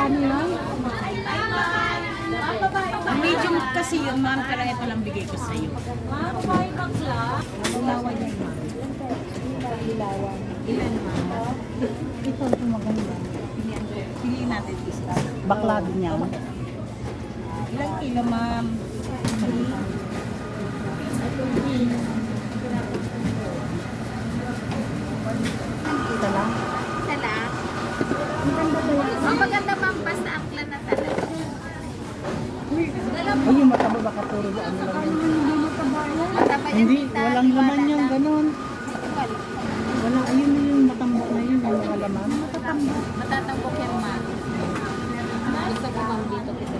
Magkano lang? Ang medium kasi yun, ma'am, pero ito lang bigay ko sa'yo. Lilawan yan. Lilawan. Ilan, ma'am? Ito maganda. Piliin natin isa. Bakla din yan. Ilang kilo, ma'am? Ito lang. Tala. Maganda ba yan? Ang maganda ma'am, basta akla na talaga. Ay, yung mataba baka puro ano lang yan. Hindi mataba yan. Mataba yan, Hindi, tita. walang laman Iwala yung na. ganun. Wala. Wala, ayun yung matambok na yun, yung mga laman. Matatambok yan ma'am. Gusto ko ma'am dito kita.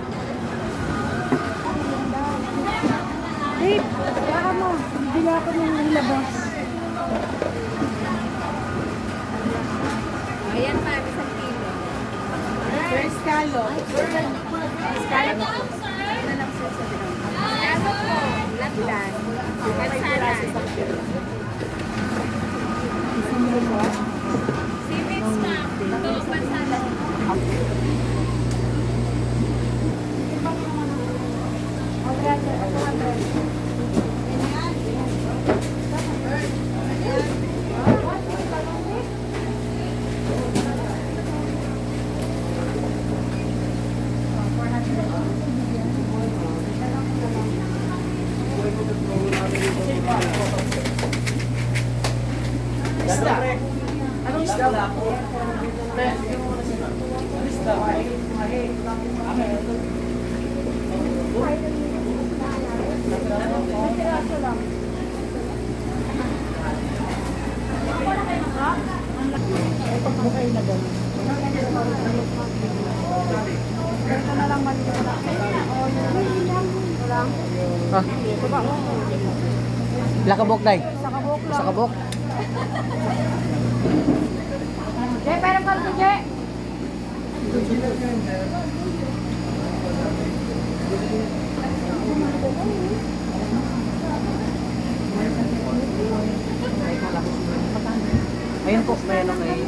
Eh, baka mo, bigla ako ng ilabas. Ayan ma'am, 1 kilo. First scallop. Scallop po. Ano lang po sa bilog? Scallop po. Latdan. Kalsada. Seaweeds ma'am. Ito, pansala. Isda. Anong isda? Bukay na gano'n. Ito na lang maliit na. Ah. Lakabok, day. Sa kabuk lang. Sa kabok. Jay, parang karto, Jay. Ayun po, mayroon kay